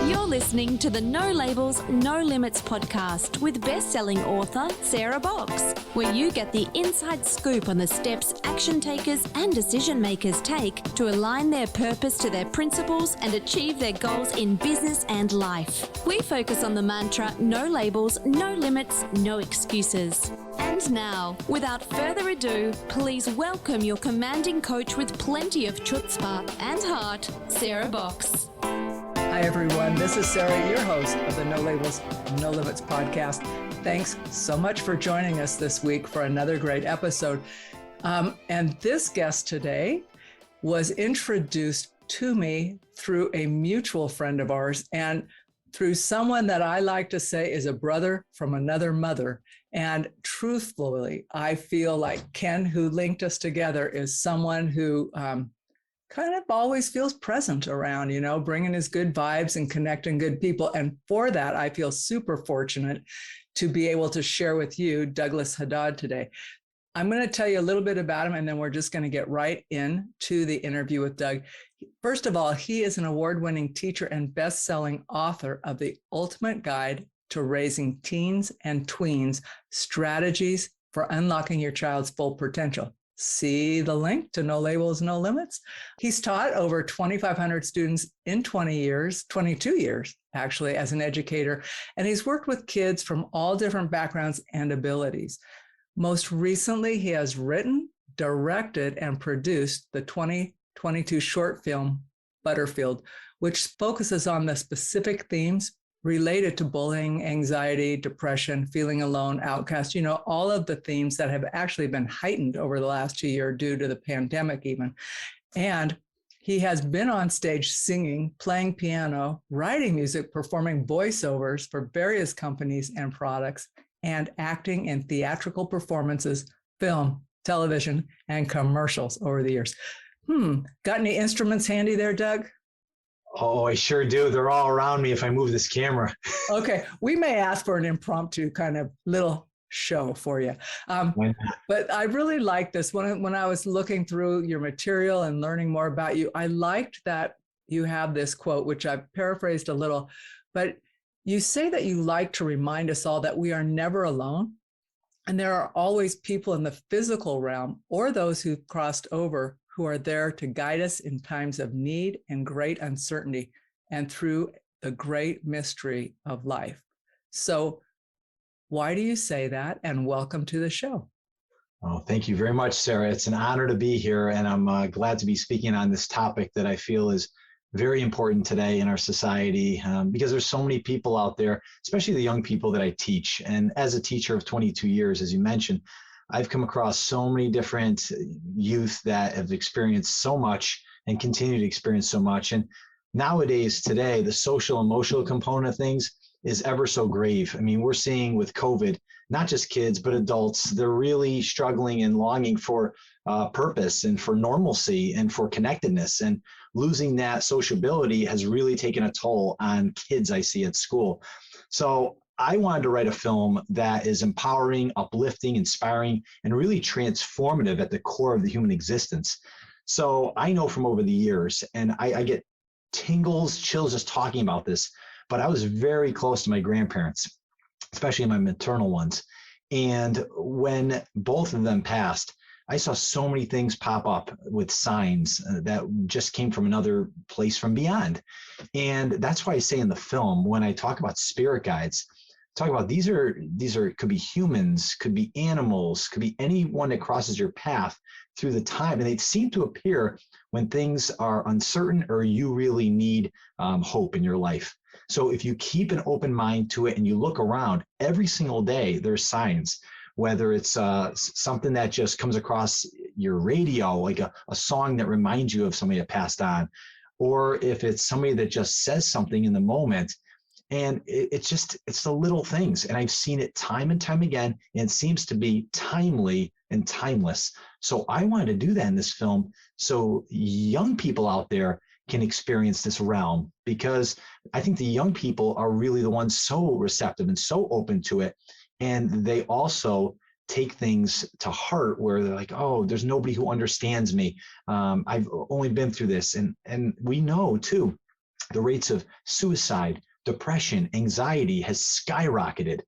You're listening to the No Labels, No Limits podcast with best-selling author Sarah Box, where you get the inside scoop on the steps action takers and decision makers take to align their purpose to their principles and achieve their goals in business and life. We focus on the mantra, no labels, no limits, no excuses. And now, without further ado, please welcome your commanding coach with plenty of chutzpah and heart, Sarah Box. Hi, everyone. This is Sarah, your host of the No Labels, No Limits podcast. Thanks so much for joining us this week for another great episode. And this guest today was introduced to me through a mutual friend of ours and through someone that I like to say is a brother from another mother. And truthfully, I feel like Ken, who linked us together, is someone who kind of always feels present around, bringing his good vibes and connecting good people. And for that, I feel super fortunate to be able to share with you Douglas Haddad today. I'm going to tell you a little bit about him, and then we're just going to get right into the interview with Doug. First of all, he is an award-winning teacher and best-selling author of The Ultimate Guide to Raising Teens and Tweens, Strategies for Unlocking Your Child's Full Potential. See the link to No Labels, No Limits. He's taught over 2,500 students in 22 years, actually, as an educator, and he's worked with kids from all different backgrounds and abilities. Most recently, he has written, directed, and produced the 2022 short film, Butterfield, which focuses on the specific themes related to bullying, anxiety, depression, feeling alone, outcast, all of the themes that have actually been heightened over the last 2 years due to the pandemic even. And he has been on stage singing, playing piano, writing music, performing voiceovers for various companies and products, and acting in theatrical performances, film, television, and commercials over the years. Got any instruments handy there, Doug? Oh, I sure do. They're all around me if I move this camera. Okay, we may ask for an impromptu kind of little show for you. But I really like this. When I was looking through your material and learning more about you, I liked that you have this quote, which I've paraphrased a little, but you say that you like to remind us all that we are never alone. And there are always people in the physical realm or those who've crossed over who are there to guide us in times of need and great uncertainty and through the great mystery of life. So why do you say that? And welcome to the show. Oh, thank you very much, Sarah. It's an honor to be here, and I'm glad to be speaking on this topic that I feel is very important today in our society because there's so many people out there, especially the young people that I teach. And as a teacher of 22 years, as you mentioned, I've come across so many different youth that have experienced so much and continue to experience so much. And nowadays, today, the social emotional component of things is ever so grave. I mean, we're seeing with COVID, not just kids, but adults, they're really struggling and longing for purpose and for normalcy and for connectedness. And losing that sociability has really taken a toll on kids I see at school. So I wanted to write a film that is empowering, uplifting, inspiring, and really transformative at the core of the human existence. So I know from over the years, and I get tingles, chills just talking about this, but I was very close to my grandparents, especially my maternal ones. And when both of them passed, I saw so many things pop up with signs that just came from another place from beyond. And that's why I say in the film, when I talk about spirit guides, talk about these are could be humans, could be animals, could be anyone that crosses your path through the time. And they seem to appear when things are uncertain or you really need hope in your life. So if you keep an open mind to it and you look around every single day, there's signs, whether it's something that just comes across your radio, like a song that reminds you of somebody that passed on, or if it's somebody that just says something in the moment. And it's the little things. And I've seen it time and time again, and it seems to be timely and timeless. So I wanted to do that in this film so young people out there can experience this realm, because I think the young people are really the ones so receptive and so open to it. And they also take things to heart where they're like, oh, there's nobody who understands me. I've only been through this. And we know too, The rates of suicide, depression, anxiety has skyrocketed.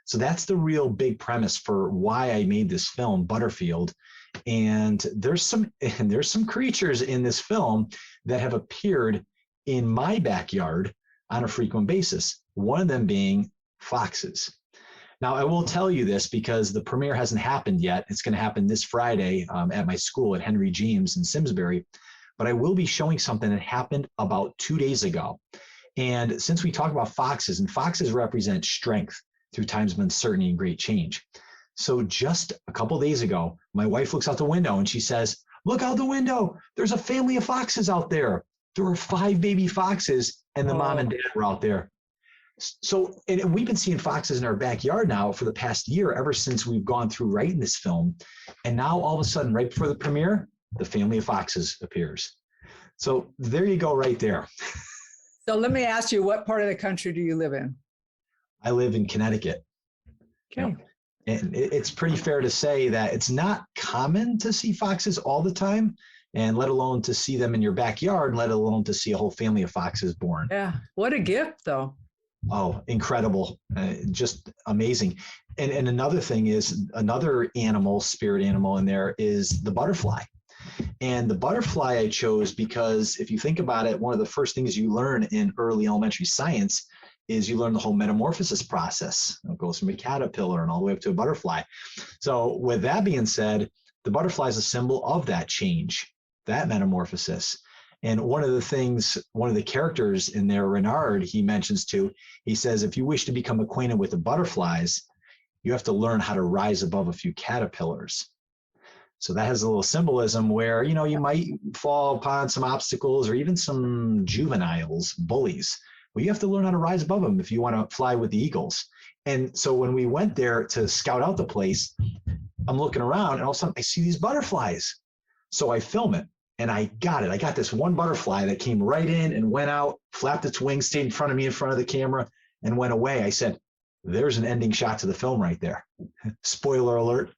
So that's the real big premise for why I made this film, Butterfield. And there's some creatures in this film that have appeared in my backyard on a frequent basis. One of them being foxes. Now, I will tell you this because the premiere hasn't happened yet. It's going to happen this Friday at my school at Henry James in Simsbury. But I will be showing something that happened about 2 days ago. And since we talk about foxes, and foxes represent strength through times of uncertainty and great change. So just a couple of days ago, my wife looks out the window and she says, "Look out the window. There's a family of foxes out there." There were 5 baby foxes and the mom and dad were out there. So, and we've been seeing foxes in our backyard now for the past year, ever since we've gone through writing this film. And now all of a sudden, right before the premiere, the family of foxes appears. So there you go right there. So let me ask you, what part of the country do you live in? I live in Connecticut. Okay. And it's pretty fair to say that it's not common to see foxes all the time, and let alone to see them in your backyard, let alone to see a whole family of foxes born. Yeah. What a gift, though. Oh, incredible. Just amazing. And another thing is, another animal, spirit animal in there is the butterfly. And the butterfly I chose because if you think about it, one of the first things you learn in early elementary science is you learn the whole metamorphosis process. It goes from a caterpillar and all the way up to a butterfly. So with that being said, the butterfly is a symbol of that change, that metamorphosis. And one of the characters in there, Renard, he mentions too, he says, if you wish to become acquainted with the butterflies, you have to learn how to rise above a few caterpillars. So that has a little symbolism where, you might fall upon some obstacles or even some juveniles, bullies. Well, you have to learn how to rise above them if you want to fly with the eagles. And so when we went there to scout out the place, I'm looking around and all of a sudden I see these butterflies. So I film it and I got it. I got this one butterfly that came right in and went out, flapped its wings, stayed in front of me in front of the camera and went away. I said, there's an ending shot to the film right there. Spoiler alert.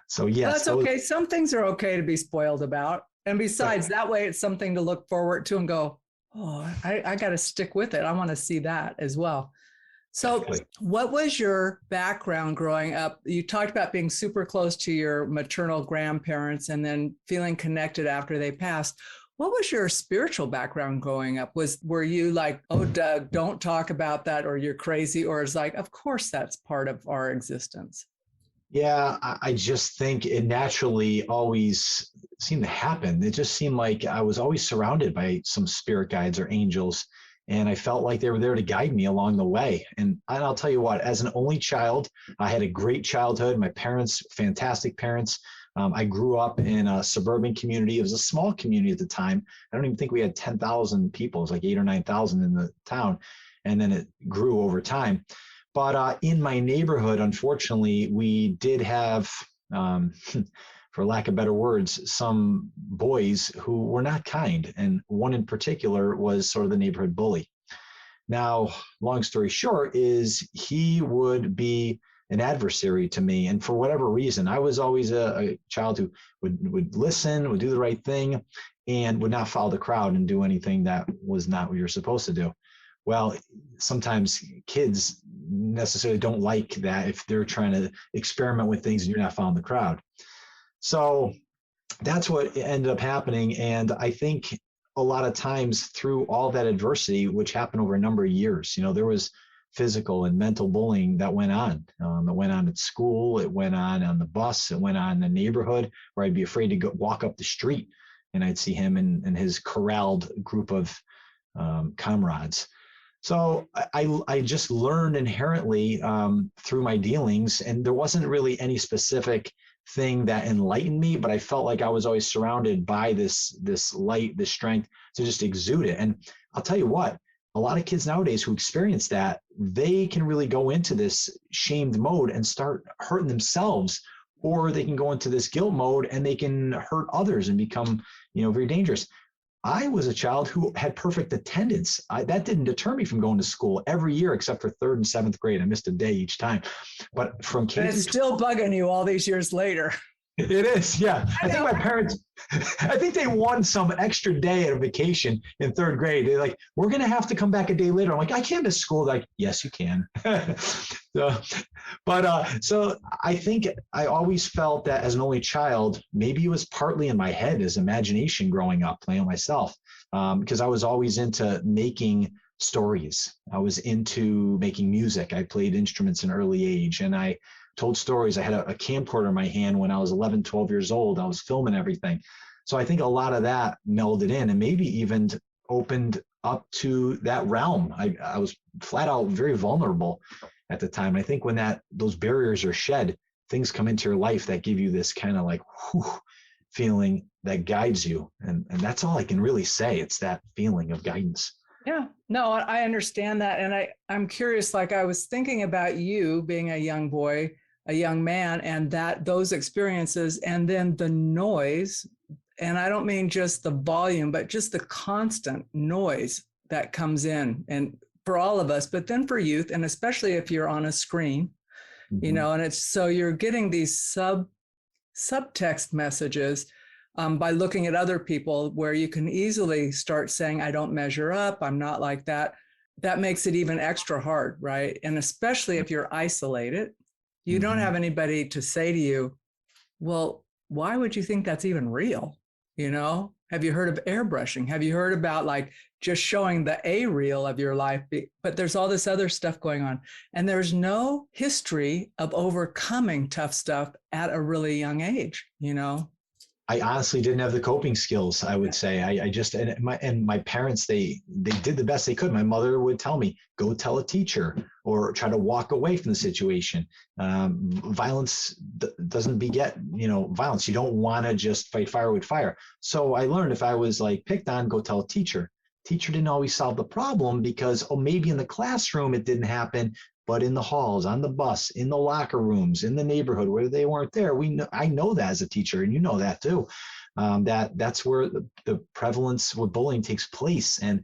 So yes. That's okay. Some things are okay to be spoiled about. And besides, that way it's something to look forward to and go, oh, I got to stick with it. I want to see that as well. So what was your background growing up? You talked about being super close to your maternal grandparents and then feeling connected after they passed. What was your spiritual background growing up? Were you like, oh, Doug, don't talk about that, or you're crazy? Or it's like, of course, that's part of our existence. Yeah, I just think it naturally always seemed to happen. It just seemed like I was always surrounded by some spirit guides or angels, and I felt like they were there to guide me along the way. And I'll tell you what, as an only child, I had a great childhood. My parents, fantastic parents. I grew up in a suburban community. It was a small community at the time. I don't even think we had 10,000 people. It was like 8,000 or 9,000 in the town, and then it grew over time. But in my neighborhood, unfortunately, we did have, for lack of better words, some boys who were not kind. And one in particular was sort of the neighborhood bully. Now, long story short is he would be an adversary to me. And for whatever reason, I was always a child who would listen, would do the right thing, and would not follow the crowd and do anything that was not what you're supposed to do. Well, sometimes kids necessarily don't like that if they're trying to experiment with things and you're not following the crowd. So that's what ended up happening. And I think a lot of times through all that adversity, which happened over a number of years, there was physical and mental bullying that went on. It went on at school, it went on the bus, it went on in the neighborhood where I'd be afraid to walk up the street and I'd see him and his corralled group of comrades. So I just learned inherently through my dealings, and there wasn't really any specific thing that enlightened me, but I felt like I was always surrounded by this light, this strength to just exude it. And I'll tell you what, a lot of kids nowadays who experience that, they can really go into this shamed mode and start hurting themselves, or they can go into this guilt mode and they can hurt others and become, very dangerous. I was a child who had perfect attendance. That didn't deter me from going to school every year except for 3rd and 7th grade. I missed a day each time. But from K and it's still bugging you all these years later. It is, yeah. I think my parents, I think they won some extra day at a vacation in third grade. They're like, we're going to have to come back a day later. I'm like, I can't miss school. They're like, yes, you can. So I think I always felt that as an only child, maybe it was partly in my head as imagination growing up, playing myself, because I was always into making stories. I was into making music. I played instruments in an early age, and I told stories. I had a camcorder in my hand when I was 11, 12 years old. I was filming everything. So I think a lot of that melded in and maybe even opened up to that realm. I was flat out very vulnerable at the time. I think when those barriers are shed, things come into your life that give you this kind of like whew, feeling that guides you. And that's all I can really say. It's that feeling of guidance. Yeah, no, I understand that. And I'm curious, like I was thinking about you being a young boy, a young man, and those experiences, and then the noise. And I don't mean just the volume, but just the constant noise that comes in, and for all of us, but then for youth, and especially if you're on a screen, Mm-hmm. and it's so you're getting these subtext messages by looking at other people, where you can easily start saying, I don't measure up, I'm not like that. That makes it even extra hard, right? And especially if you're isolated, you don't have anybody to say to you, well, why would you think that's even real? Have you heard of airbrushing? Have you heard about like just showing the a reel of your life? But there's all this other stuff going on. And there's no history of overcoming tough stuff at a really young age, I honestly didn't have the coping skills, I would say. I just, and my parents, they did the best they could. My mother would tell me, go tell a teacher or try to walk away from the situation. Violence doesn't beget, violence. You don't want to just fight fire with fire. So I learned if I was like picked on, go tell a teacher. Teacher didn't always solve the problem because, maybe in the classroom it didn't happen, but in the halls, on the bus, in the locker rooms, in the neighborhood where they weren't there. I know that as a teacher, and you know that too. That's where the prevalence with bullying takes place. And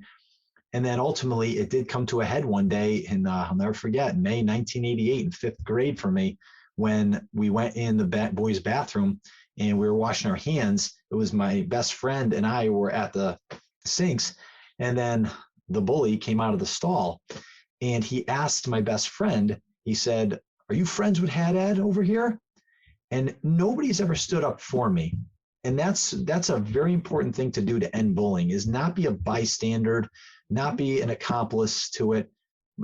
then ultimately it did come to a head one day, and I'll never forget, May 1988 in fifth grade for me, when we went in the boys' bathroom and we were washing our hands. It was my best friend and I were at the sinks, and then the bully came out of the stall. And he asked my best friend, he said, are you friends with Haddad over here? And nobody's ever stood up for me. And that's a very important thing to do to end bullying, is not be a bystander, not be an accomplice to it.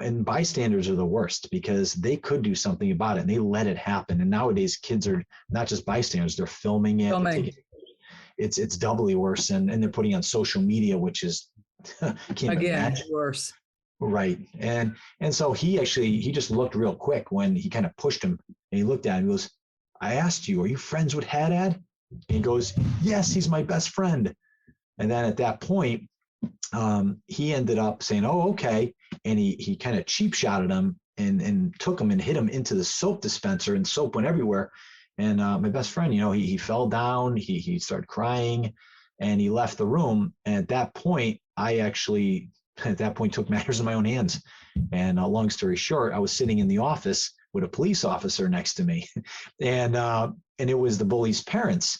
And bystanders are the worst because they could do something about it and they let it happen. And nowadays kids are not just bystanders, they're filming it. It's doubly worse. And they're putting on social media, which is, can't imagine. Worse. Right. And so he just looked real quick when he kind of pushed him, and he looked at him and goes, I asked you, are you friends with Haddad? And he goes, yes, he's my best friend. And then at that point, he ended up saying, oh, okay. And he kind of cheap shotted him and took him and hit him into the soap dispenser, and soap went everywhere. And my best friend, he fell down, he started crying, and he left the room. And at that point, took matters in my own hands. And long story short, I was sitting in the office with a police officer next to me, and it was the bully's parents.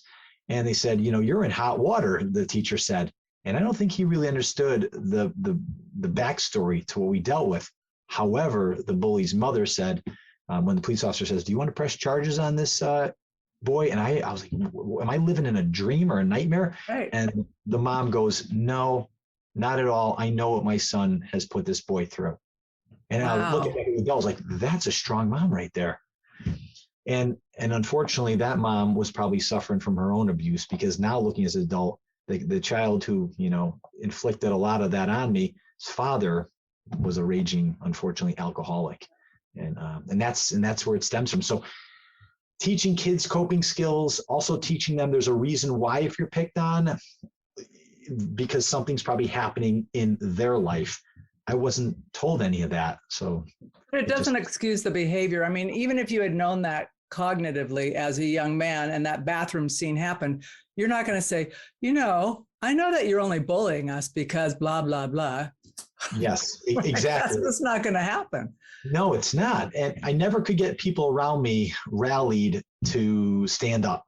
And they said, you're in hot water, the teacher said. And I don't think he really understood the backstory to what we dealt with. However, the bully's mother said, when the police officer says, do you want to press charges on this boy? And I was like, am I living in a dream or a nightmare? Right. And the mom goes, no, not at all. I know what my son has put this boy through. And wow. I look at the adult, I was like, that's a strong mom right there. And unfortunately, that mom was probably suffering from her own abuse, because now looking as an adult, the child who, inflicted a lot of that on me, his father was a raging, unfortunately, alcoholic. And that's where it stems from. So teaching kids coping skills, also teaching them there's a reason why if you're picked on, because something's probably happening in their life. I wasn't told any of that. So but it doesn't excuse the behavior. I mean, even if you had known that cognitively as a young man and that bathroom scene happened, you're not going to say, I know that you're only bullying us because blah, blah, blah. Yes, exactly. That's not going to happen. No, it's not. And I never could get people around me rallied to stand up.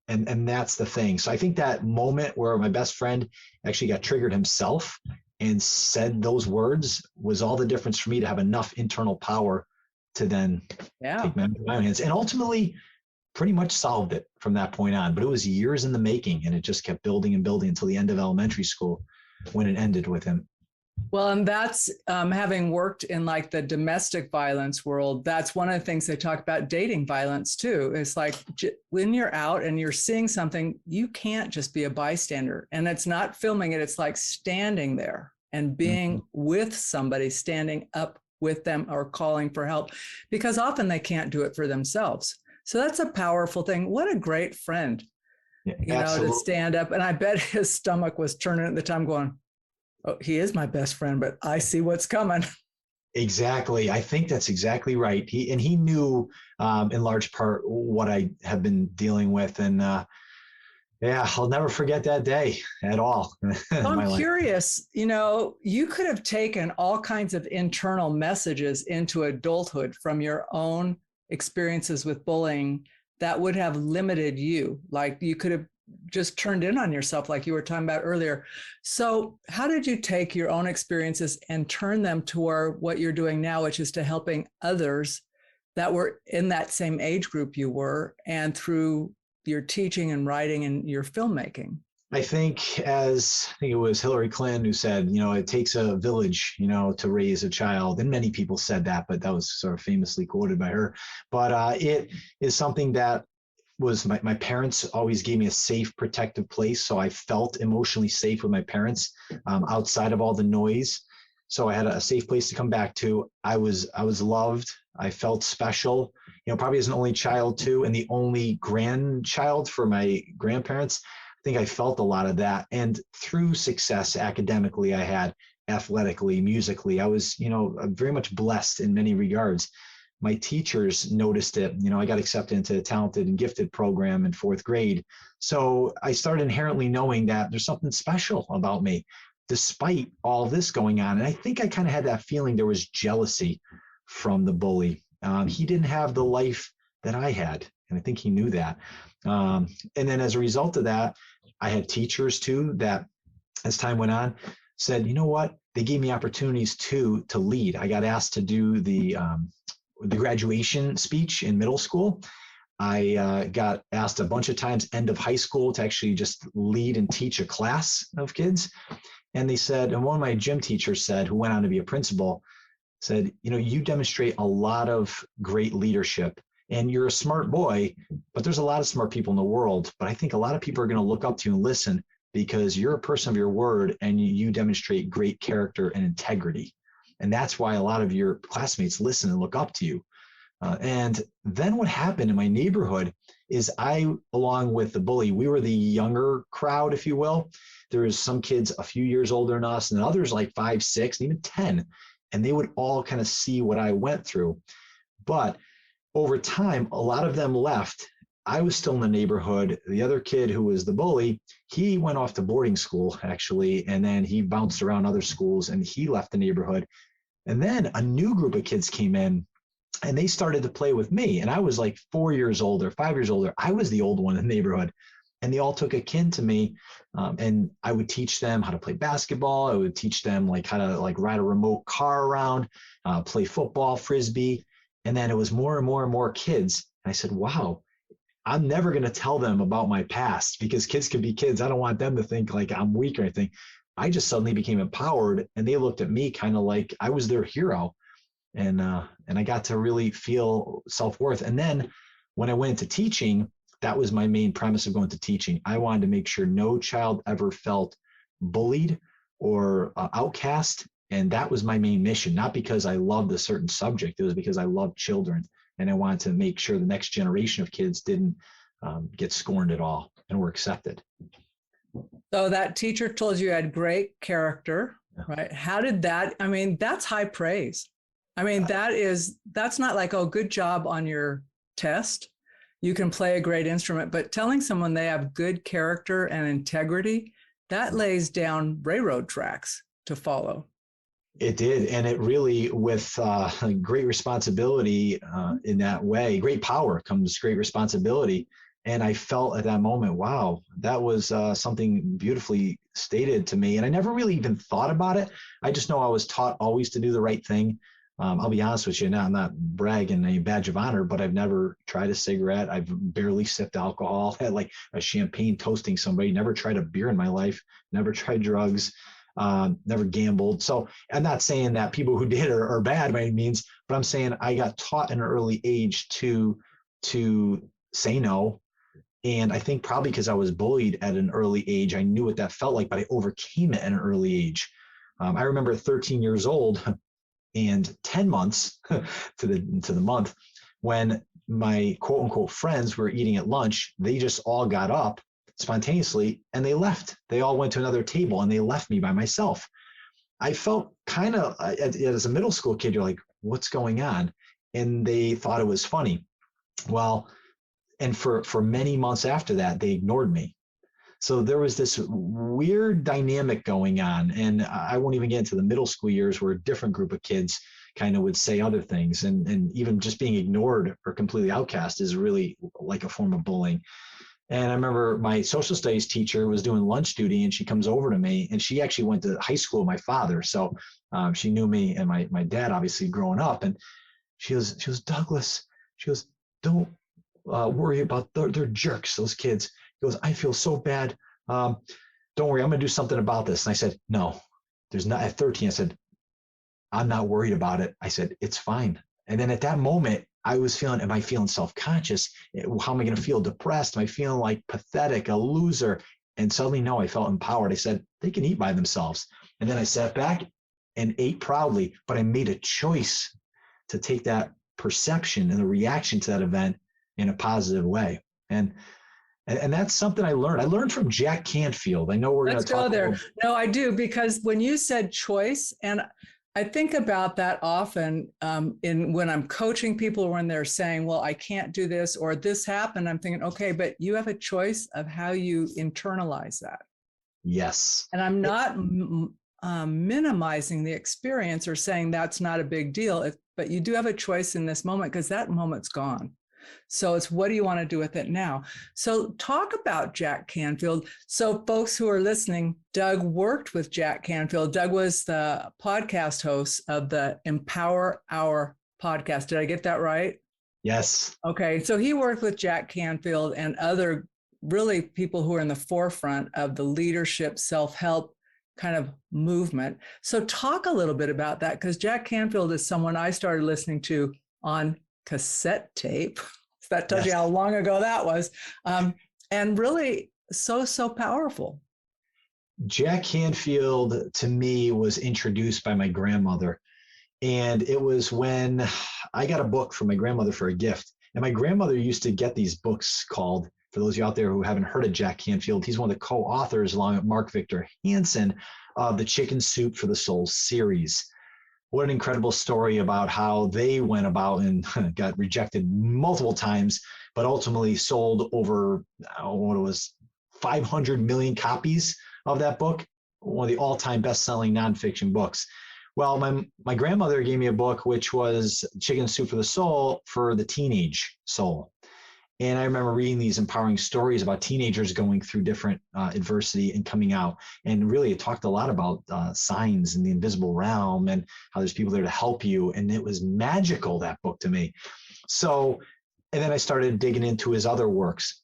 And that's the thing. So I think that moment where my best friend actually got triggered himself and said those words was all the difference for me to have enough internal power to then take my own hands, and ultimately pretty much solved it from that point on. But it was years in the making, and it just kept building and building until the end of elementary school when it ended with him. Well, and that's having worked in like the domestic violence world, that's one of the things they talk about dating violence too. It's like when you're out and you're seeing something, you can't just be a bystander. And it's not filming it. It's like standing there and being with somebody, standing up with them or calling for help, because often they can't do it for themselves. So that's a powerful thing. What a great friend, to stand up. And I bet his stomach was turning at the time going, oh, he is my best friend, but I see what's coming. Exactly. I think that's exactly right. He knew in large part what I have been dealing with. And I'll never forget that day at all. I'm curious, you could have taken all kinds of internal messages into adulthood from your own experiences with bullying that would have limited you. Like you could have just turned in on yourself, like you were talking about earlier. So how did you take your own experiences and turn them toward what you're doing now, which is to helping others that were in that same age group you were, and through your teaching and writing and your filmmaking? I think it was Hillary Clinton who said, it takes a village, to raise a child. And many people said that, but that was sort of famously quoted by her. But it is something that was my parents always gave me a safe, protective place. So I felt emotionally safe with my parents outside of all the noise. So I had a safe place to come back to. I was loved. I felt special, probably as an only child too, and the only grandchild for my grandparents. I think I felt a lot of that. And through success academically, I had athletically, musically, I was, very much blessed in many regards. My teachers noticed it. I got accepted into the talented and gifted program in 4th grade. So I started inherently knowing that there's something special about me, despite all this going on. And I think I kind of had that feeling there was jealousy from the bully. He didn't have the life that I had, and I think he knew that. And then as a result of that, I had teachers too that, as time went on, said, you know what? They gave me opportunities to lead. I got asked to do the graduation speech in middle school. I got asked a bunch of times end of high school to actually just lead and teach a class of kids. And they said, and one of my gym teachers said, who went on to be a principal, said, you demonstrate a lot of great leadership and you're a smart boy, but there's a lot of smart people in the world. But I think a lot of people are going to look up to you and listen because you're a person of your word and you demonstrate great character and integrity. And that's why a lot of your classmates listen and look up to you. And then what happened in my neighborhood is I, along with the bully, we were the younger crowd, if you will. There was some kids a few years older than us and others like 5, 6, and even 10. And they would all kind of see what I went through. But over time, a lot of them left. I was still in the neighborhood. The other kid who was the bully, he went off to boarding school, actually, and then he bounced around other schools and he left the neighborhood. And then a new group of kids came in and they started to play with me. And I was like 4 years older, 5 years older. I was the old one in the neighborhood. And they all took a kin to me. And I would teach them how to play basketball. I would teach them how to ride a remote car around, play football, frisbee. And then it was more and more and more kids. And I said, wow, I'm never going to tell them about my past because kids can be kids. I don't want them to think like I'm weak or anything. I just suddenly became empowered and they looked at me kind of like I was their hero. And I got to really feel self-worth. And then when I went into teaching, that was my main premise of going to teaching. I wanted to make sure no child ever felt bullied or outcast. And that was my main mission, not because I loved a certain subject. It was because I loved children. And I wanted to make sure the next generation of kids didn't get scorned at all and were accepted. So that teacher told you had great character, right? How did that, that's high praise. That's not like, oh, good job on your test. You can play a great instrument, but telling someone they have good character and integrity, that lays down railroad tracks to follow. It did. And it really, with great responsibility in that way, great power comes great responsibility. And I felt at that moment, wow, that was something beautifully stated to me. And I never really even thought about it. I just know I was taught always to do the right thing. I'll be honest with you now, I'm not bragging any badge of honor, but I've never tried a cigarette. I've barely sipped alcohol, had like a champagne toasting somebody, never tried a beer in my life, never tried drugs, never gambled. So I'm not saying that people who did are bad by any means, but I'm saying I got taught at an early age to say no. And I think probably because I was bullied at an early age, I knew what that felt like, but I overcame it at an early age. I remember 13 years old and 10 months to the month when my quote unquote friends were eating at lunch. They just all got up spontaneously and they left. They all went to another table and they left me by myself. I felt kind of, as a middle school kid, you're like, what's going on? And they thought it was funny. Well, and for many months after that, they ignored me. So there was this weird dynamic going on. And I won't even get into the middle school years where a different group of kids kind of would say other things. And even just being ignored or completely outcast is really like a form of bullying. And I remember my social studies teacher was doing lunch duty and she comes over to me, and she actually went to high school with my father. So she knew me and my dad, obviously, growing up. And she goes, Douglas, she goes, don't worry about, they're jerks, those kids. He goes, I feel so bad. Don't worry, I'm going to do something about this. And I said, no, there's not. At 13, I said, I'm not worried about it. I said, it's fine. And then at that moment, I was feeling, am I feeling self-conscious? How am I going to feel depressed? Am I feeling like pathetic, a loser? And suddenly, no, I felt empowered. I said, they can eat by themselves. And then I sat back and ate proudly, but I made a choice to take that perception and the reaction to that event in a positive way. And that's something I learned. I learned from Jack Canfield. I know we're going to talk there. about. No, I do, because when you said choice, and I think about that often when I'm coaching people, when they're saying, well, I can't do this or this happened, I'm thinking, okay, but you have a choice of how you internalize that. Yes. And I'm not minimizing the experience or saying that's not a big deal, but you do have a choice in this moment because that moment's gone. So it's, what do you want to do with it now? So talk about Jack Canfield. So folks who are listening, Doug worked with Jack Canfield. Doug was the podcast host of the Empower Hour podcast. Did I get that right? Yes. Okay. So he worked with Jack Canfield and other really people who are in the forefront of the leadership, self-help kind of movement. So talk a little bit about that, because Jack Canfield is someone I started listening to on cassette tape. So that tells you how long ago that was. And really so powerful. Jack Canfield, to me, was introduced by my grandmother. And it was when I got a book from my grandmother for a gift. And my grandmother used to get these books called, for those of you out there who haven't heard of Jack Canfield, he's one of the co-authors, along with Mark Victor Hansen, of the Chicken Soup for the Soul series. What an incredible story about how they went about and got rejected multiple times, but ultimately sold over, what it was, 500 million copies of that book, one of the all-time best-selling nonfiction books. Well, my grandmother gave me a book, which was Chicken Soup for the Soul, for the teenage soul. And I remember reading these empowering stories about teenagers going through different adversity and coming out. And really, it talked a lot about signs in the invisible realm and how there's people there to help you. And it was magical, that book, to me. So, and then I started digging into his other works.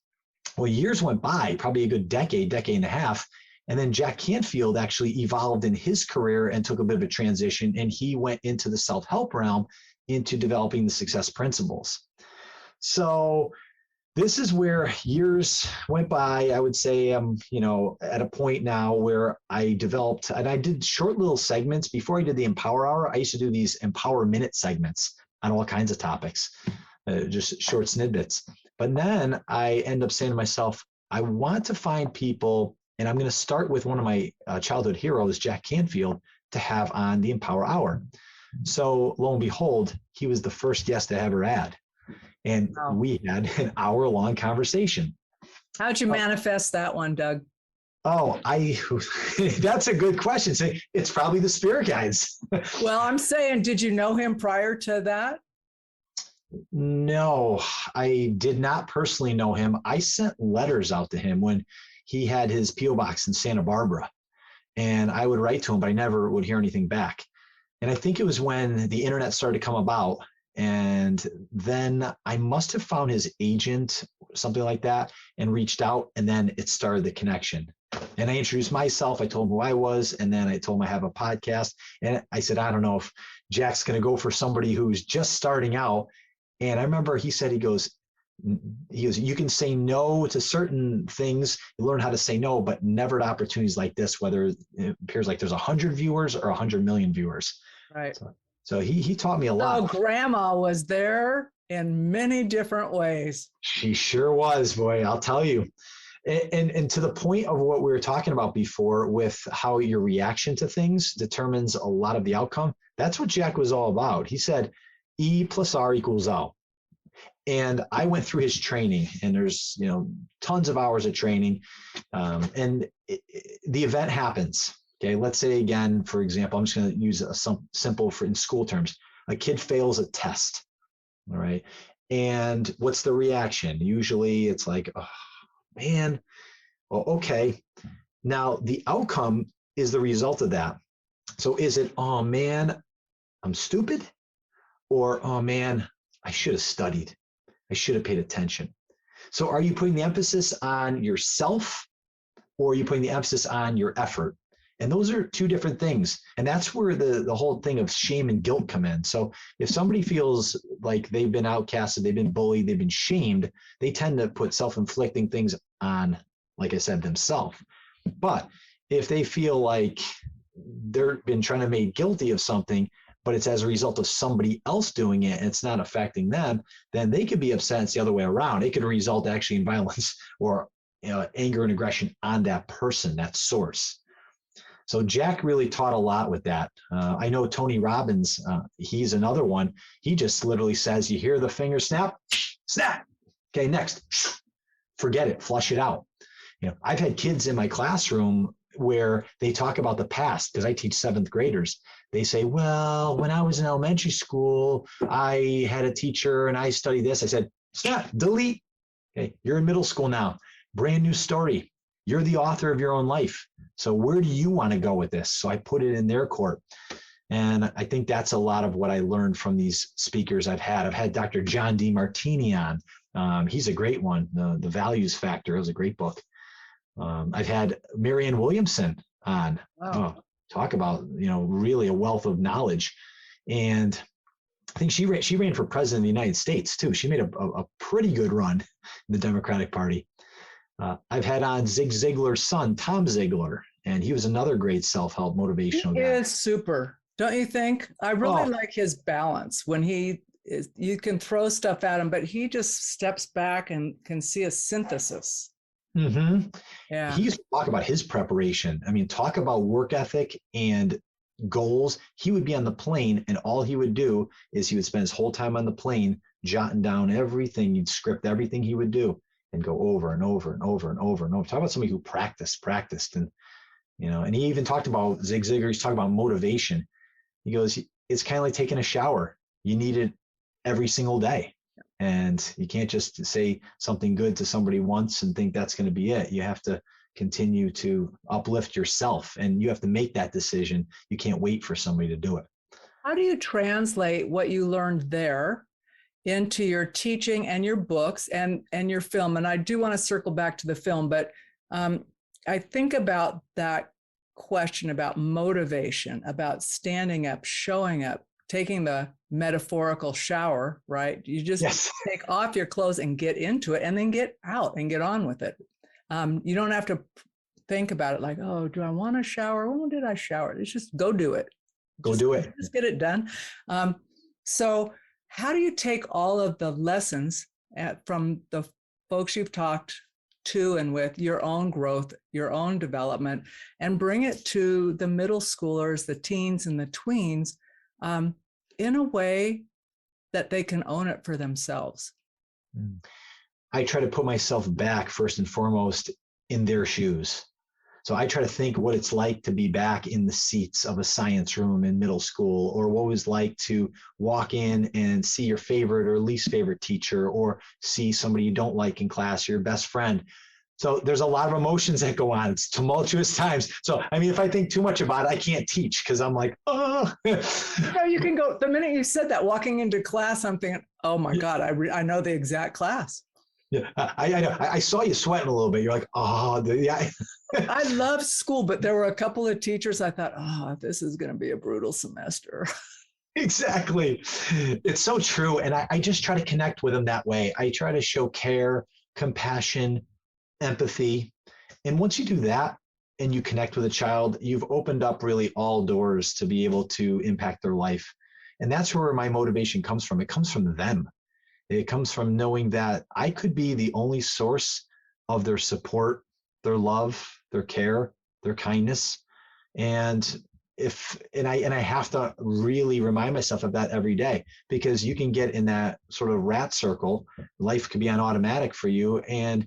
Well, years went by, probably a good decade and a half. And then Jack Canfield actually evolved in his career and took a bit of a transition. And he went into the self-help realm, into developing the success principles. So this is where years went by. I would say I'm, at a point now where I developed, and I did short little segments. Before I did the Empower Hour, I used to do these Empower Minute segments on all kinds of topics, just short snippets. But then I end up saying to myself, I want to find people, and I'm going to start with one of my childhood heroes, Jack Canfield, to have on the Empower Hour. So lo and behold, he was the first guest I ever had. And we had an hour-long conversation. How'd you manifest that one, Doug? That's a good question. So it's probably the spirit guides. Well, I'm saying, did you know him prior to that? No, I did not personally know him. I sent letters out to him when he had his P.O. box in Santa Barbara, and I would write to him, but I never would hear anything back. And I think it was when the internet started to come about, and then I must have found his agent, something like that, and reached out, and then it started the connection. And I introduced myself. I told him who I was, and then I told him I have a podcast. And I said, I don't know if Jack's going to go for somebody who's just starting out. And I remember he said, he goes, you can say no to certain things. You learn how to say no, but never to opportunities like this, whether it appears like there's 100 viewers or 100 million viewers. Right. So he taught me a lot. Oh, grandma was there in many different ways. She sure was, boy, I'll tell you. And to the point of what we were talking about before with how your reaction to things determines a lot of the outcome, that's what Jack was all about. He said, E plus R equals O. And I went through his training, and there's, tons of hours of training. The event happens. Okay. Let's say again, for example, I'm just going to use simple for in school terms. A kid fails a test. All right. And what's the reaction? Usually it's like, oh man, well, okay. Now the outcome is the result of that. So is it, oh man, I'm stupid? Or, oh man, I should have studied. I should have paid attention. So are you putting the emphasis on yourself, or are you putting the emphasis on your effort? And those are two different things. And that's where the whole thing of shame and guilt come in. So if somebody feels like they've been outcasted, they've been bullied, they've been shamed, they tend to put self-inflicting things on, like I said, themselves. But if they feel like they've been trying to be made guilty of something, but it's as a result of somebody else doing it and it's not affecting them, then they could be upset. It's the other way around. It could result actually in violence or anger and aggression on that person, that source. So Jack really taught a lot with that. I know Tony Robbins, he's another one. He just literally says, you hear the finger snap, snap. Okay, next. Forget it, flush it out. I've had kids in my classroom where they talk about the past, because I teach 7th graders. They say, well, when I was in elementary school, I had a teacher and I studied this. I said, stop, delete. Okay, you're in middle school now. Brand new story. You're the author of your own life. So where do you want to go with this? So I put it in their court. And I think that's a lot of what I learned from these speakers I've had. I've had Dr. John D. on. He's a great one. The Values Factor is a great book. I've had Marianne Williamson on. Wow. Talk about, really a wealth of knowledge. And I think she ran for president of the United States too. She made a pretty good run in the Democratic Party. I've had on Zig Ziglar's son, Tom Ziglar, and he was another great self-help motivational guy. He is super, don't you think? I really like his balance when you can throw stuff at him, but he just steps back and can see a synthesis. Mm-hmm. Yeah. He used to talk about his preparation. I mean, talk about work ethic and goals. He would be on the plane, and all he would do is he would spend his whole time on the plane jotting down everything. He'd script everything he would do and go over and over and over and over and over. Talk about somebody who practiced. And, and he even talked about Zig Ziglar. He's talking about motivation. He goes, it's kind of like taking a shower. You need it every single day. And you can't just say something good to somebody once and think that's going to be it. You have to continue to uplift yourself, and you have to make that decision. You can't wait for somebody to do it. How do you translate what you learned there into your teaching and your books and your film? And I do want to circle back to the film, but I think about that question about motivation, about standing up, showing up, taking the metaphorical shower, right? You just take off your clothes and get into it, and then get out and get on with it. You don't have to think about it like, oh, do I want to shower? When did I shower? It's just go do it. Just get it done. So how do you take all of the lessons from the folks you've talked to and with, your own growth, your own development, and bring it to the middle schoolers, the teens and the tweens, in a way that they can own it for themselves? I try to put myself back first and foremost in their shoes. So I try to think what it's like to be back in the seats of a science room in middle school, or what it was like to walk in and see your favorite or least favorite teacher, or see somebody you don't like in class, your best friend. So there's a lot of emotions that go on. It's tumultuous times. So, I mean, if I think too much about it, I can't teach because I'm like, oh. You can go, the minute you said that, walking into class, I'm thinking, oh my God, I know the exact class. Yeah, I saw you sweating a little bit. You're like, oh, yeah. I love school, but there were a couple of teachers I thought, oh, this is going to be a brutal semester. Exactly. It's so true. And I just try to connect with them that way. I try to show care, compassion, empathy. And once you do that and you connect with a child, you've opened up really all doors to be able to impact their life. And that's where my motivation comes from. It comes from them. It comes from knowing that I could be the only source of their support, their love, their care, their kindness. And I have to really remind myself of that every day, because you can get in that sort of rat circle. Life could be on automatic for you. And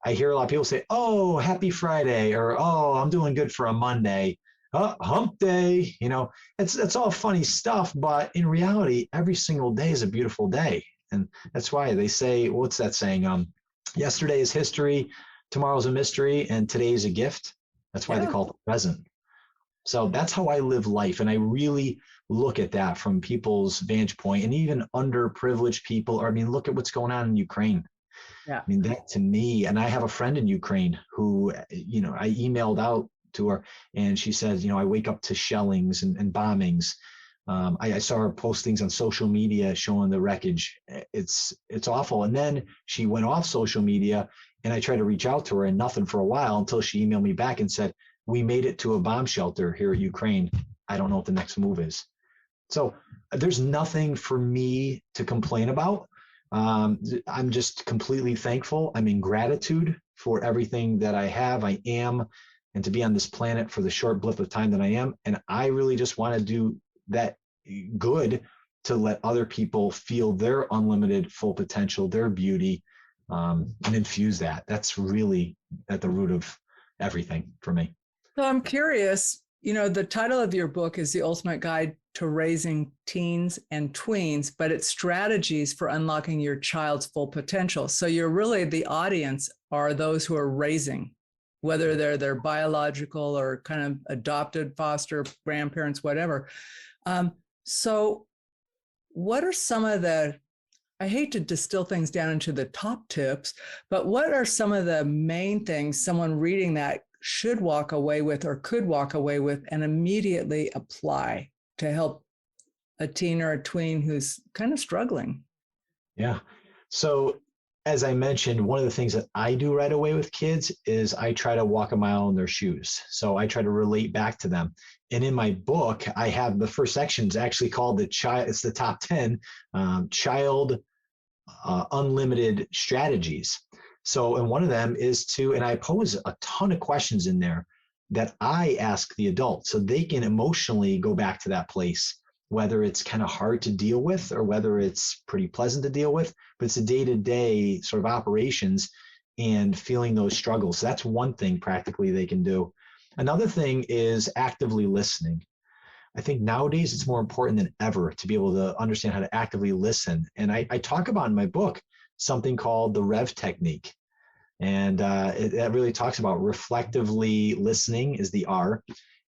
I hear a lot of people say, oh, happy Friday, or, oh, I'm doing good for a Monday. Oh, hump day. It's all funny stuff. But in reality, every single day is a beautiful day. And that's why they say, what's that saying? Yesterday is history, tomorrow's a mystery, and today is a gift. That's why they call it the present. So that's how I live life. And I really look at that from people's vantage point, and even underprivileged people. Look at what's going on in Ukraine. Yeah. That to me, and I have a friend in Ukraine who, I emailed out to her, and she says, I wake up to shellings and bombings. I saw her post things on social media showing the wreckage. It's awful. And then she went off social media, and I tried to reach out to her, and nothing for a while, until she emailed me back and said, we made it to a bomb shelter here at Ukraine. I don't know what the next move is. So there's nothing for me to complain about. I'm just completely thankful. I'm in gratitude for everything that I have, I am, and to be on this planet for the short blip of time that I am. And I really just want to do that good to let other people feel their unlimited full potential, their beauty, and infuse that. That's really at the root of everything for me. So I'm curious, the title of your book is The Ultimate Guide to Raising Teens and Tweens, but it's strategies for unlocking your child's full potential. So you're really, the audience are those who are raising, whether they're their biological or kind of adopted, foster, grandparents, whatever. So what are some of I hate to distill things down into the top tips, but what are some of the main things someone reading that should walk away with, or could walk away with, and immediately apply to help a teen or a tween who's kind of struggling? Yeah. So as I mentioned, one of the things that I do right away with kids is I try to walk a mile in their shoes. So I try to relate back to them. And in my book, I have the first section is actually called it's the top 10 child unlimited strategies. So, and one of them is and I pose a ton of questions in there that I ask the adult so they can emotionally go back to that place, whether it's kind of hard to deal with or whether it's pretty pleasant to deal with, but it's a day-to-day sort of operations and feeling those struggles. So that's one thing practically they can do. Another thing is actively listening. I think nowadays it's more important than ever to be able to understand how to actively listen. And I talk about in my book something called the REV technique. And that really talks about reflectively listening is the R,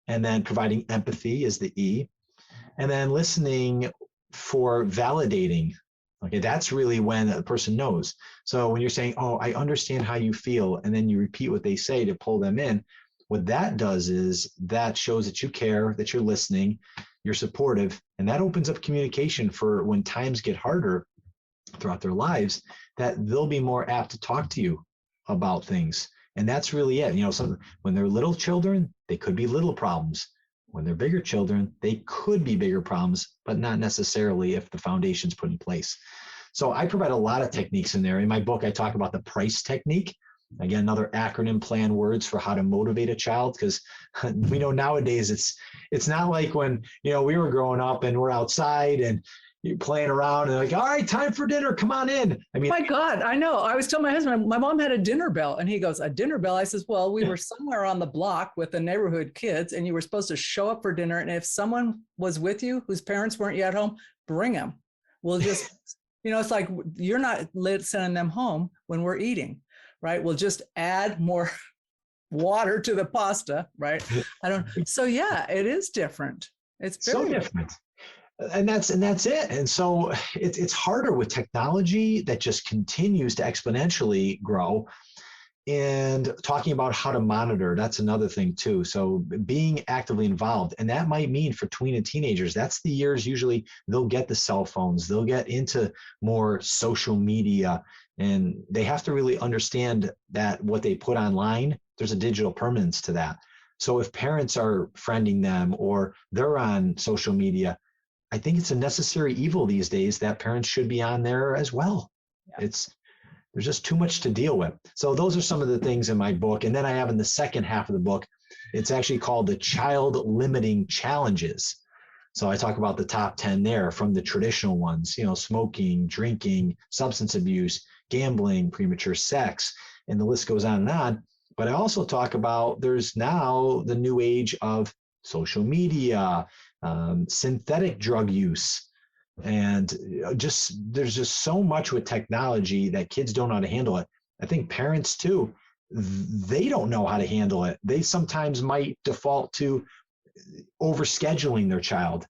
and then providing empathy is the E, and then listening for validating. Okay, that's really when a person knows. So when you're saying, oh, I understand how you feel, and then you repeat what they say to pull them in, what that does is that shows that you care, that you're listening, you're supportive, and that opens up communication for when times get harder throughout their lives, that they'll be more apt to talk to you about things. And that's really it. When they're little children, they could be little problems. When they're bigger children, they could be bigger problems, but not necessarily if the foundation's put in place. So I provide a lot of techniques in there. In my book, I talk about the PRICE technique. Again, another acronym, play on words for how to motivate a child, because we know nowadays it's not like when we were growing up and we're outside and you're playing around and like, all right, time for dinner. Come on in. I mean, my God, I know. I was telling my husband, my mom had a dinner bell, and he goes, a dinner bell? I says, well, we were somewhere on the block with the neighborhood kids, and you were supposed to show up for dinner. And if someone was with you whose parents weren't yet home, bring them. We'll just, it's like, you're not sending them home when we're eating, right? We'll just add more water to the pasta, right? So yeah, it is different. It's very so different. And that's it. And so it's harder with technology that just continues to exponentially grow. And talking about how to monitor, that's another thing too. So being actively involved, and that might mean for tween and teenagers, that's the years usually they'll get the cell phones, they'll get into more social media, and they have to really understand that what they put online, there's a digital permanence to that. So if parents are friending them or they're on social media, I think it's a necessary evil these days that parents should be on there as well. Yeah. There's just too much to deal with. So those are some of the things in my book. And then I have in the second half of the book, it's actually called the Child Limiting Challenges. So I talk about the top 10 there, from the traditional ones, smoking, drinking, substance abuse, gambling, premature sex, and the list goes on and on. But I also talk about there's now the new age of social media, synthetic drug use, and there's just so much with technology that kids don't know how to handle it. I think parents too, they don't know how to handle it. They sometimes might default to overscheduling their child,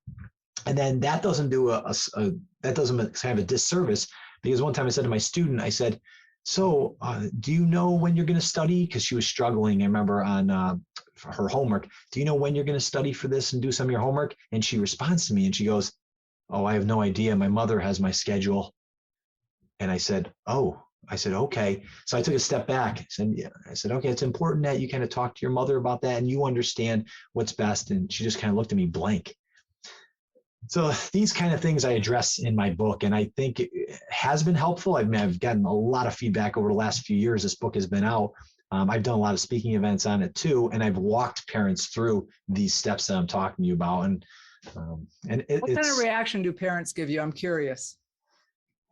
and then that doesn't do that doesn't have a disservice. Because one time I said to my student, I said, so do you know when you're going to study? Because she was struggling, I remember, on her homework. Do you know when you're going to study for this and do some of your homework? And she responds to me and she goes, oh, I have no idea. My mother has my schedule. And I said, okay. So I took a step back. I said, okay, it's important that you kind of talk to your mother about that and you understand what's best. And she just kind of looked at me blank. So these kind of things I address in my book, and I think it has been helpful. I've gotten a lot of feedback over the last few years this book has been out. I've done a lot of speaking events on it too, and I've walked parents through these steps that I'm talking to you about. And what kind of reaction do parents give you? I'm curious.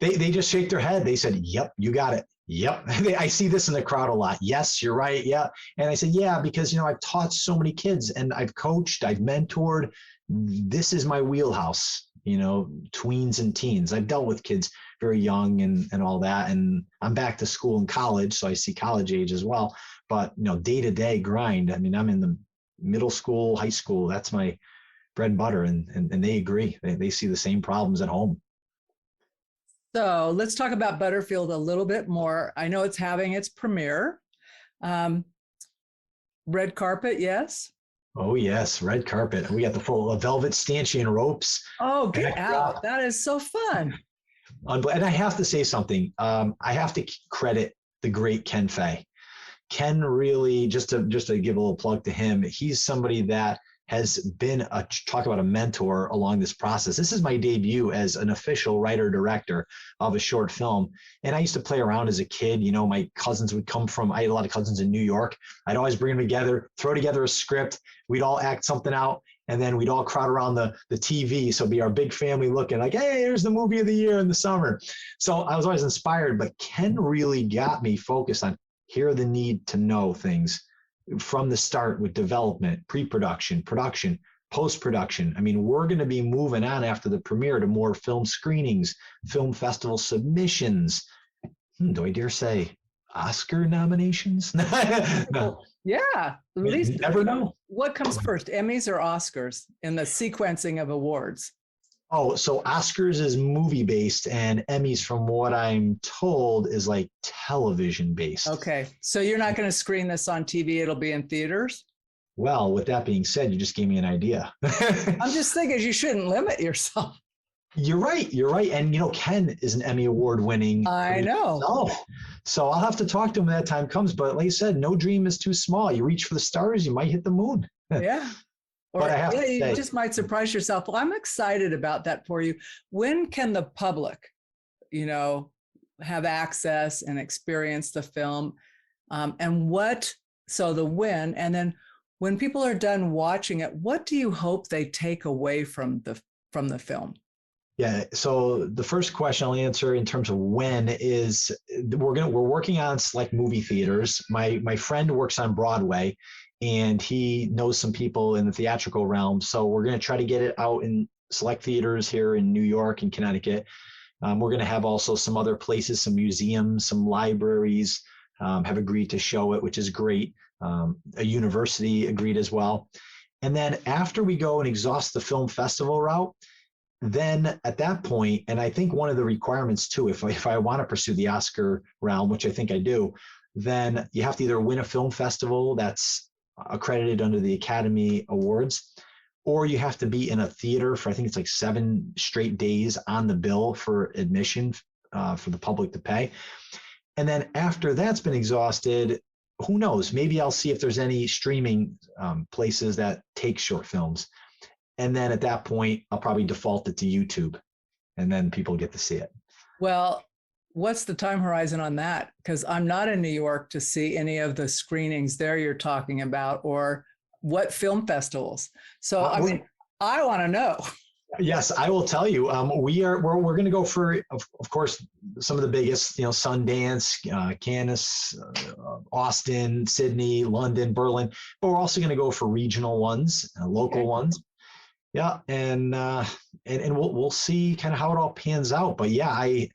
They just shake their head. They said, yep, you got it. Yep. I see this in the crowd a lot. Yes, you're right. Yeah. And I said, yeah, because, I've taught so many kids and I've coached, I've mentored. This is my wheelhouse, tweens and teens. I've dealt with kids very young and all that. And I'm back to school and college, so I see college age as well. But, day-to-day grind. I mean, I'm in the middle school, high school. That's my bread and butter. And they agree. They see the same problems at home. So let's talk about Butterfield a little bit more. I know it's having its premiere. Red carpet, yes? Oh, yes, red carpet. We got the full velvet stanchion ropes. Oh, get out. That is so fun. And I have to say something. I have to credit the great Ken Fay. Ken really, just to give a little plug to him, he's somebody that has been talk about a mentor along this process. This is my debut as an official writer-director of a short film. And I used to play around as a kid. My cousins would come from, I had a lot of cousins in New York. I'd always bring them together, throw together a script. We'd all act something out. And then we'd all crowd around the TV. So it'd be our big family looking like, hey, here's the movie of the year in the summer. So I was always inspired, but Ken really got me focused on here are the need to know things from the start with development, pre-production, production, post-production. I mean, we're going to be moving on after the premiere to more film screenings, film festival submissions. Do I dare say Oscar nominations? No. Yeah, at least you never know. What comes first, Emmys or Oscars in the sequencing of awards? Oh, so Oscars is movie-based and Emmys, from what I'm told, is like television-based. Okay, so you're not going to screen this on TV, it'll be in theaters? Well, with that being said, you just gave me an idea. I'm just thinking you shouldn't limit yourself. You're right. And, Ken is an Emmy Award winning. I know. So I'll have to talk to him when that time comes. But like you said, no dream is too small. You reach for the stars, you might hit the moon. Yeah. Or but I have to say, you just might surprise yourself. Well, I'm excited about that for you. When can the public, have access and experience the film? So the when, and then when people are done watching it, what do you hope they take away from the film? Yeah. So the first question I'll answer in terms of when is we're working on select movie theaters. My friend works on Broadway, and he knows some people in the theatrical realm. So we're going to try to get it out in select theaters here in New York and Connecticut. We're going to have also some other places, some museums, some libraries have agreed to show it, which is great. A university agreed as well. And then after we go and exhaust the film festival route, then at that point, and I think one of the requirements too, if I want to pursue the Oscar realm, which I think I do, then you have to either win a film festival that's accredited under the Academy Awards, or you have to be in a theater for, I think it's like 7 straight days on the bill for admission for the public to pay. And then after that's been exhausted, who knows, maybe I'll see if there's any streaming places that take short films. And then at that point, I'll probably default it to YouTube, and then people get to see it. Well, what's the time horizon on that? Because I'm not in New York to see any of the screenings there you're talking about, or what film festivals. So, I mean, I want to know. Yes, I will tell you. We're going to go for, of course, some of the biggest, Sundance, Cannes, Austin, Sydney, London, Berlin, but we're also going to go for regional ones, local ones. Yeah, and we'll see kind of how it all pans out. But yeah, I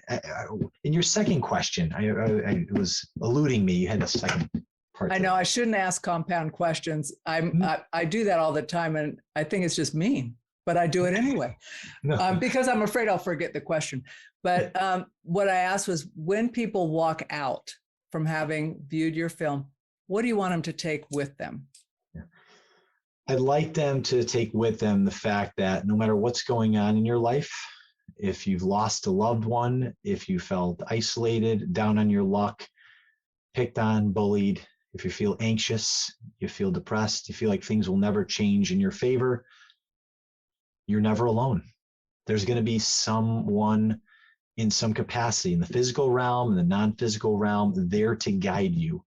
in your second question, I was eluding me. You had a second part. I know I shouldn't ask compound questions. I do that all the time, and I think it's just mean, but I do it anyway because I'm afraid I'll forget the question. But what I asked was, when people walk out from having viewed your film, what do you want them to take with them? I'd like them to take with them the fact that no matter what's going on in your life, if you've lost a loved one, if you felt isolated, down on your luck, picked on, bullied, if you feel anxious, you feel depressed, you feel like things will never change in your favor, you're never alone. There's going to be someone in some capacity in the physical realm, in the non-physical realm, there to guide you.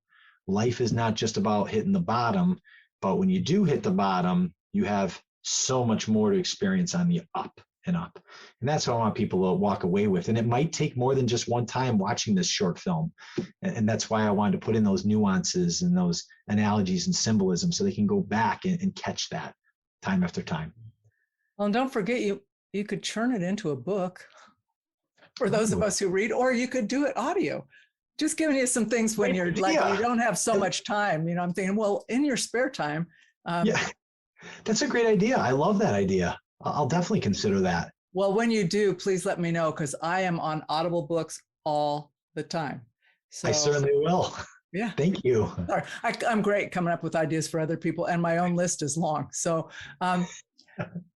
Life is not just about hitting the bottom. But when you do hit the bottom, you have so much more to experience on the up and up. And that's what I want people to walk away with. And it might take more than just one time watching this short film. And that's why I wanted to put in those nuances and those analogies and symbolism so they can go back and catch that time after time. Well, and don't forget, you could churn it into a book for those of us who read, or you could do it audio. Just giving you some things when you're like, you don't have so much time. I'm thinking, well, in your spare time. Yeah, that's a great idea. I love that idea. I'll definitely consider that. Well, when you do, please let me know, because I am on Audible books all the time. So, I certainly will. Yeah. Thank you. I'm great coming up with ideas for other people, and my own list is long. So,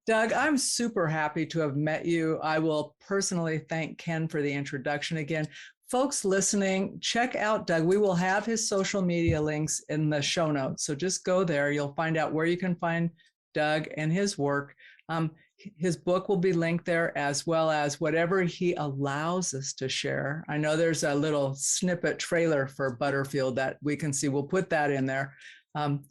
Doug, I'm super happy to have met you. I will personally thank Ken for the introduction again. Folks listening, check out Doug. We will have his social media links in the show notes. So just go there. You'll find out where you can find Doug and his work. His book will be linked there, as well as whatever he allows us to share. I know there's a little snippet trailer for Butterfield that we can see. We'll put that in there.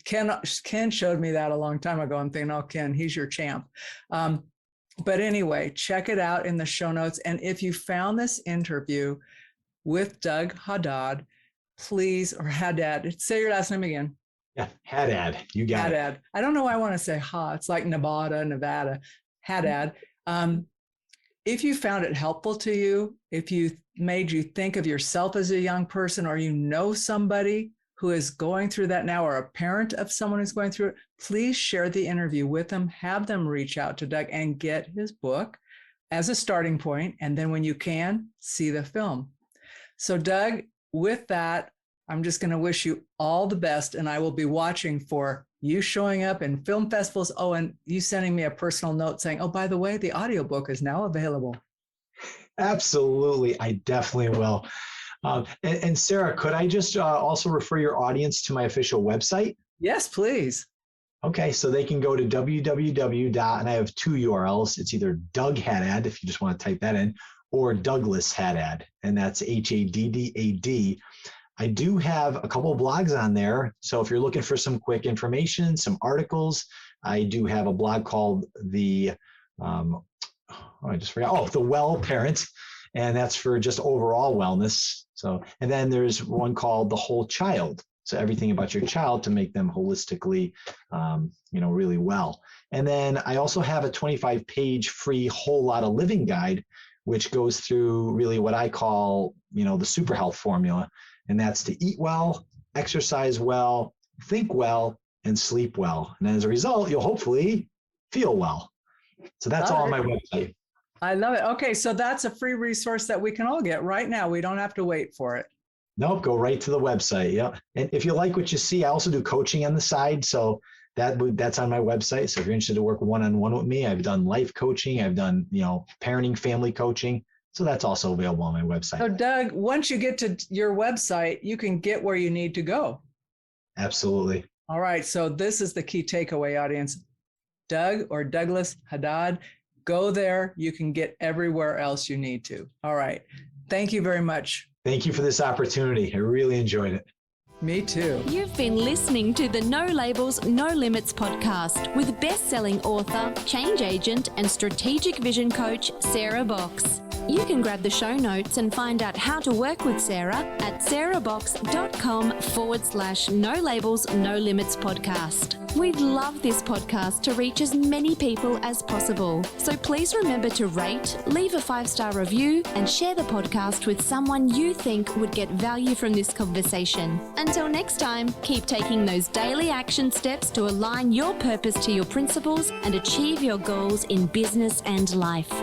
Ken showed me that a long time ago. I'm thinking, oh, Ken, he's your champ. But anyway, check it out in the show notes. And if you found this interview with Doug Haddad, please, or Haddad, say your last name again. Yeah, Haddad, you got Haddad. it. I don't know why I want to say ha. It's like Nevada. Haddad. If you found it helpful to you, if you made you think of yourself as a young person, or you know somebody who is going through that now, or a parent of someone who's going through it, please share the interview with them, have them reach out to Doug and get his book as a starting point. And then when you can, see the film. So Doug, with that, I'm just going to wish you all the best, and I will be watching for you showing up in film festivals. Oh, and you sending me a personal note saying, oh, by the way, the audiobook is now available. Absolutely. I definitely will. And Sarah, could I just also refer your audience to my official website? Yes, please. Okay, so they can go to and I have 2 URLs. It's either Doug Haddad, if you just want to type that in, or Douglas Haddad, and that's Haddad. I do have a couple of blogs on there. So if you're looking for some quick information, some articles, I do have a blog called the I just forgot. Oh, the Well Parent. And that's for just overall wellness. So, and then there's one called The Whole Child. So everything about your child to make them holistically, really well. And then I also have a 25-page free Whole Lotta Living guide, which goes through really what I call, the super health formula. And that's to eat well, exercise well, think well, and sleep well. And as a result, you'll hopefully feel well. So that's all on my website. I love it. Okay, so that's a free resource that we can all get right now. We don't have to wait for it. Nope, go right to the website. Yeah. And if you like what you see, I also do coaching on the side. So that's on my website. So if you're interested to work one-on-one with me, I've done life coaching. I've done, parenting, family coaching. So that's also available on my website. So Doug, once you get to your website, you can get where you need to go. Absolutely. All right. So this is the key takeaway, audience. Doug or Douglas Haddad, go there. You can get everywhere else you need to. All right. Thank you very much. Thank you for this opportunity. I really enjoyed it. Me too. You've been listening to the No Labels, No Limits podcast with best-selling author, change agent, and strategic vision coach, Sarah Box. You can grab the show notes and find out how to work with Sarah at sarahbox.com/No Labels, No Limits podcast. We'd love this podcast to reach as many people as possible. So please remember to rate, leave a 5-star review, and share the podcast with someone you think would get value from this conversation. Until next time, keep taking those daily action steps to align your purpose to your principles and achieve your goals in business and life.